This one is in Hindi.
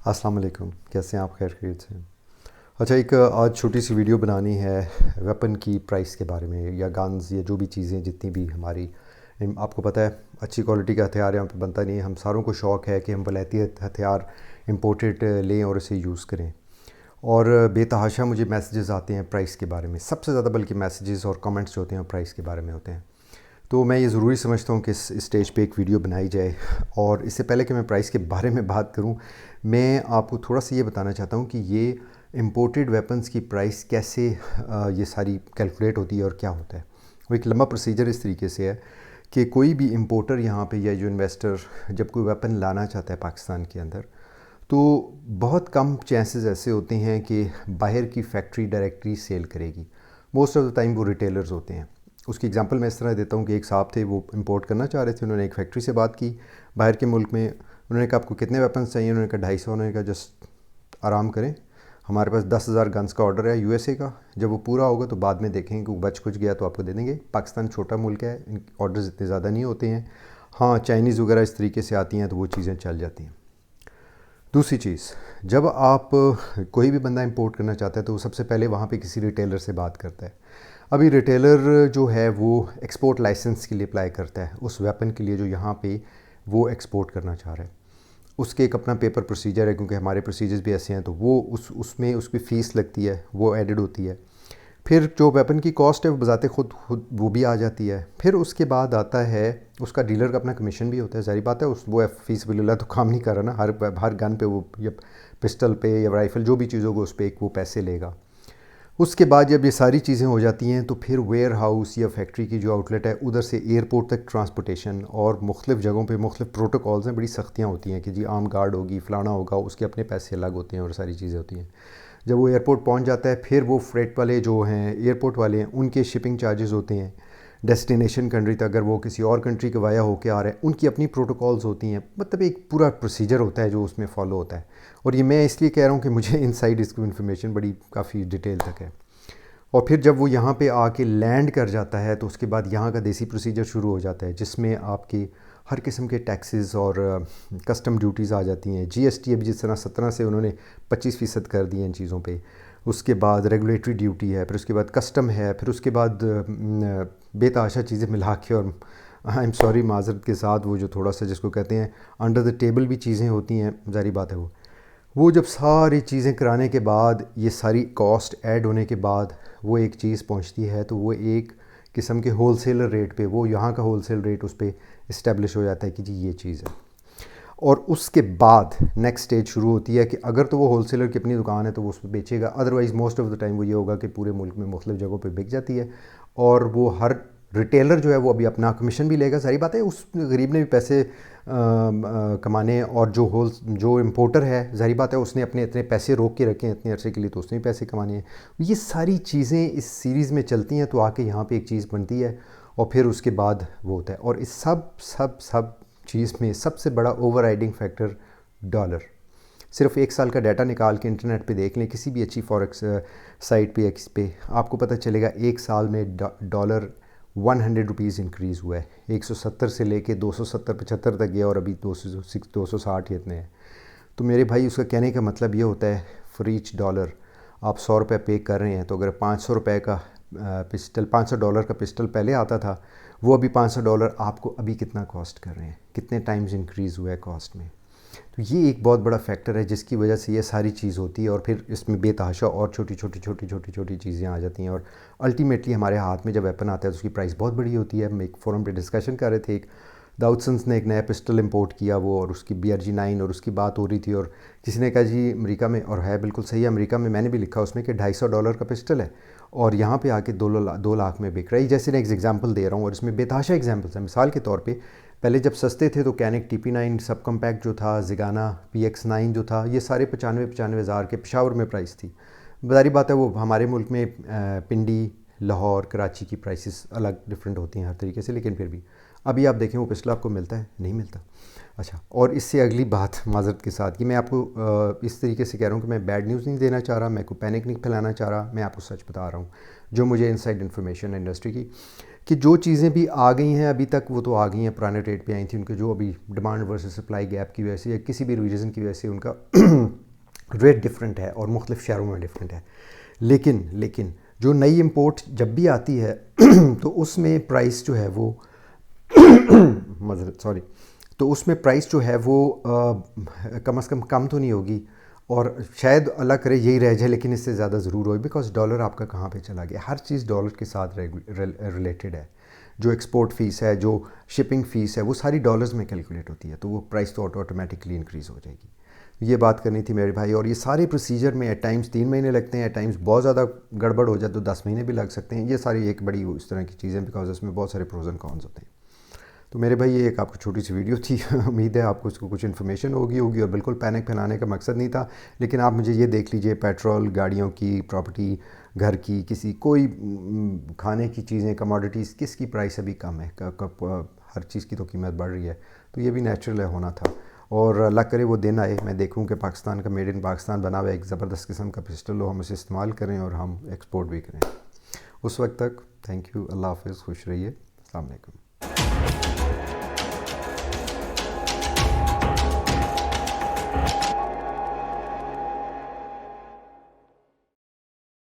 अस्सलाम वालेकुम, कैसे हैं आप? खैर खैरियत से? अच्छा, एक आज छोटी सी वीडियो बनानी है वेपन की प्राइस के बारे में, या गन्स या जो भी चीज़ें जितनी भी हमारी आपको पता है अच्छी क्वालिटी का हथियार यहाँ पे बनता नहीं है। हम सारों को शौक़ है कि हम वलैती हथियार इंपोर्टेड लें और इसे यूज़ करें। और बेतहाशा मुझे मैसेजेस आते हैं प्राइस के बारे में, सबसे ज़्यादा बल्कि मैसेजेस और कमेंट्स जो होते हैं प्राइस के बारे में होते हैं। तो मैं ये ज़रूरी समझता हूँ कि इस स्टेज पे एक वीडियो बनाई जाए। और इससे पहले कि मैं प्राइस के बारे में बात करूँ, मैं आपको थोड़ा सा ये बताना चाहता हूँ कि ये इंपोर्टेड वेपन्स की प्राइस कैसे ये सारी कैलकुलेट होती है और क्या होता है। वो एक लंबा प्रोसीजर इस तरीके से है कि कोई भी इंपोर्टर यहाँ पे या जो इन्वेस्टर जब कोई वेपन लाना चाहता है पाकिस्तान के अंदर, तो बहुत कम चांसेस ऐसे होते हैं कि बाहर की फैक्ट्री डायरेक्टली सेल करेगी। मोस्ट ऑफ़ द टाइम वो रिटेलर्स होते हैं। उसकी एग्जांपल मैं इस तरह देता हूँ कि एक साहब थे, वो इंपोर्ट करना चाह रहे थे। उन्होंने एक फैक्ट्री से बात की बाहर के मुल्क में। उन्होंने कहा आपको कितने वेपन्स चाहिए? उन्होंने कहा 250। उन्होंने कहा जस्ट आराम करें, हमारे पास 10,000 गन्स का ऑर्डर है यूएसए का। जब वो पूरा होगा तो बाद में देखेंगे कि वो बच कुछ गया तो आपको दे देंगे। पाकिस्तान छोटा मुल्क है, इन ऑर्डर्स इतने ज़्यादा नहीं होते हैं। हाँ, चाइनीज़ वगैरह इस तरीके से आती हैं तो वो चीज़ें चल जाती हैं। दूसरी चीज़, जब आप कोई भी बंदा इंपोर्ट करना चाहता है तो वो सबसे पहले वहाँ पे किसी रिटेलर से बात करता है। अभी रिटेलर जो है वो एक्सपोर्ट लाइसेंस के लिए अप्लाई करता है उस वेपन के लिए जो यहाँ पे वो एक्सपोर्ट करना चाह रहा है। उसके एक अपना पेपर प्रोसीजर है, क्योंकि हमारे प्रोसीजर्स भी ऐसे हैं, तो वो उसमें उसकी फ़ीस लगती है, वो एडिड होती है। फिर जो वेपन की कॉस्ट है वो बज़ाते खुद वो भी आ जाती है। फिर उसके बाद आता है उसका डीलर का अपना कमीशन भी होता है। ज़ाहिर बात है वो फ़ीस बिल्ला तो काम नहीं कर रहा ना, हर गन पे वो या पिस्टल पे या राइफ़ल जो भी चीज़ होगी उस पर एक वो पैसे लेगा। उसके बाद जब ये सारी चीज़ें हो जाती हैं तो फिर वेयर हाउस या फैक्ट्री की जो आउटलेट है उधर से एयरपोर्ट तक ट्रांसपोर्टेशन, और मुख्तलिफ़ जगहों पे मुख्तलिफ़ प्रोटोकॉल्स हैं, बड़ी सख्तियाँ होती हैं कि जी आर्म गार्ड होगी, फ़लाना होगा, उसके अपने पैसे अलग होते हैं और सारी चीज़ें होती हैं। जब वो एयरपोर्ट पहुंच जाता है फिर वो फ्रेट वाले जो हैं एयरपोर्ट वाले हैं उनके शिपिंग चार्जेस होते हैं। डेस्टिनेशन कंट्री तक अगर वो किसी और कंट्री के वाया होके आ रहा है उनकी अपनी प्रोटोकॉल्स होती हैं। मतलब एक पूरा प्रोसीजर होता है जो उसमें फॉलो होता है। और ये मैं इसलिए कह रहा हूँ कि मुझे इनसाइड इसकी इन्फॉर्मेशन बड़ी काफ़ी डिटेल तक है। और फिर जब वो यहाँ पे आके लैंड कर जाता है तो उसके बाद यहाँ का देसी प्रोसीजर शुरू हो जाता है, जिसमें आपकी हर किस्म के टैक्सेस और कस्टम ड्यूटीज़ आ जाती हैं। जीएसटी अभी जिस तरह 17 से उन्होंने 25% कर दिए इन चीज़ों पे। उसके बाद रेगुलेटरी ड्यूटी है, फिर उसके बाद कस्टम है, फिर उसके बाद बेतहाशा चीज़ें मिला के, और आई एम सॉरी माज़रत के साथ, वो जो थोड़ा सा जिसको कहते हैं अंडर द टेबल भी चीज़ें होती हैं। ज़ाहिर बात है वो जब सारी चीज़ें कराने के बाद, ये सारी कॉस्ट ऐड होने के बाद वो एक चीज़ पहुंचती है, तो वो एक किस्म के होल सेलर रेट पे, वो यहाँ का होल सेल रेट उस पर इस्टेब्लिश हो जाता है कि जी ये चीज़ है। और उसके बाद नेक्स्ट स्टेज शुरू होती है कि अगर तो वो होल सेलर की अपनी दुकान है तो वो उस पर बेचेगा, otherwise most of the time वो ये होगा कि पूरे मुल्क में मुख्तलिफ़ जगहों पे बिक जाती है। और वो हर रिटेलर जो है वो अभी अपना कमीशन भी लेगा। सारी बात है उस गरीब ने भी पैसे कमाने, और जो इम्पोर्टर है ज़ाहिर बात है उसने अपने इतने पैसे रोक के रखे हैं इतने अरसे के लिए, तो उसने भी पैसे कमाने हैं। ये सारी चीज़ें इस सीरीज़ में चलती हैं, तो आके यहाँ पे एक चीज़ बनती है और फिर उसके बाद वो होता है। और इस सब चीज़ में सबसे बड़ा ओवरराइडिंग फैक्टर डॉलर। सिर्फ एक साल का डाटा निकाल के इंटरनेट पे देख लें, किसी भी अच्छी फॉरेक्स साइट पे एक्स पे, आपको पता चलेगा एक साल में डॉलर 100 रुपीज़ इंक्रीज़ हुआ है। 170 से लेके 270-75 तक गया, और अभी 260 ही इतने हैं। तो मेरे भाई उसका कहने का मतलब ये होता है फॉर ईच डॉलर आप 100 रुपये पे कर रहे हैं, तो अगर 500 रुपये का पिस्टल, $500 का पिस्टल पहले आता था, वो अभी $500 आपको अभी कितना कॉस्ट कर रहे हैं, कितने टाइम्स इंक्रीज़ हुआ है कॉस्ट में। तो ये एक बहुत बड़ा फैक्टर है जिसकी वजह से ये सारी चीज़ होती है। और फिर इसमें बेतहाशा और छोटी छोटी चीज़ें आ जाती हैं, और अल्टीमेटली हमारे हाथ में जब वेपन आता है तो उसकी प्राइस बहुत बड़ी होती है। हम एक फोरम पे डिस्कशन कर रहे थे, एक दाऊदसन्स ने एक नया पिस्टल इंपोर्ट किया वो, और उसकी BRG-9, और उसकी बात हो रही थी, और किसी ने कहा जी अमेरिका में, और है बिल्कुल सही है, अमेरिका में मैंने भी लिखा उसमें कि $250 का पिस्टल है और यहाँ पे आके 2 लाख में बिक रहा है। जैसे मैं एक एग्जांपल दे रहा हूँ, और इसमें बेतहाशा एग्जांपल्स हैं। मिसाल के तौर पे पहले जब सस्ते थे तो कैनिक TP9 सब कम्पैक्ट जो था, ज़िगाना PX9 जो था, ये सारे 95 हज़ार के पेशावर में प्राइस थी। ज़ाहिर बात है वो हमारे मुल्क में पिंडी, लाहौर, कराची की प्राइसेस अलग डिफरेंट होती हैं हर तरीके से, लेकिन फिर भी अभी आप देखें वो पिस्टल आपको मिलता है, नहीं मिलता। अच्छा, और इससे अगली बात माज़रत के साथ कि मैं आपको इस तरीके से कह रहा हूँ कि मैं बैड न्यूज़ नहीं देना चाह रहा, मैं कोई पैनिक नहीं फैलाना चाह रहा, मैं आपको सच बता रहा हूँ जो मुझे इनसाइड इन्फॉर्मेशन है इंडस्ट्री की, कि जो चीज़ें भी आ गई हैं अभी तक वो तो आ गई हैं, पुराने रेट पे आई थी, उनके जो अभी डिमांड वर्सेस सप्लाई गैप की वजह से या किसी भी रीज़न की वजह से उनका रेट डिफरेंट है और मुख्तलिफ शहरों में डिफरेंट है। लेकिन जो नई इंपोर्ट जब भी आती है तो उसमें प्राइस जो है वो मज़रत सॉरी, तो उसमें प्राइस जो है वो कम से कम तो नहीं होगी, और शायद अल्लाह करे यही रह जाए, लेकिन इससे ज़्यादा ज़रूर हो, बिकॉज डॉलर आपका कहाँ पे चला गया। हर चीज़ डॉलर के साथ रिलेटेड है। जो एक्सपोर्ट फ़ीस है, जो शिपिंग फ़ीस है, वो सारी डॉलर्स में कैलकुलेट होती है, तो वो प्राइस तो ऑटोमेटिकली इंक्रीज़ हो जाएगी। ये बात करनी थी मेरे भाई। और ये सारे प्रोसीजर में एट टाइम्स 3 महीने लगते हैं, एट टाइम्स बहुत ज़्यादा गड़बड़ हो जाए तो 10 महीने भी लग सकते हैं। ये सारी एक बड़ी इस तरह की चीज़ें, बिकॉज इसमें बहुत सारे प्रोज एंड कॉन्स होते हैं। तो मेरे भाई ये एक आपको छोटी सी वीडियो थी उम्मीद है आपको इसको कुछ इन्फॉर्मेशन होगी और बिल्कुल पैनिक फैलाने का मकसद नहीं था। लेकिन आप मुझे ये देख लीजिए, पेट्रोल, गाड़ियों की, प्रॉपर्टी, घर की, किसी कोई खाने की चीज़ें, कमोडिटीज़, किसकी प्राइस अभी कम है? हर चीज़ की तो कीमत बढ़ रही है। तो ये भी नेचुरल है, होना था। और अल्लाह करे वो दिन आए, मैं देखूं कि पाकिस्तान का, मेड इन पाकिस्तान बना हुआ एक ज़बरदस्त किस्म का पिस्टल हो, हम उसे इस्तेमाल करें और हम एक्सपोर्ट भी करें। उस वक्त तक थैंक यू, अल्लाह हाफ़िज़, खुश रहिए, अस्सलाम वालेकुम।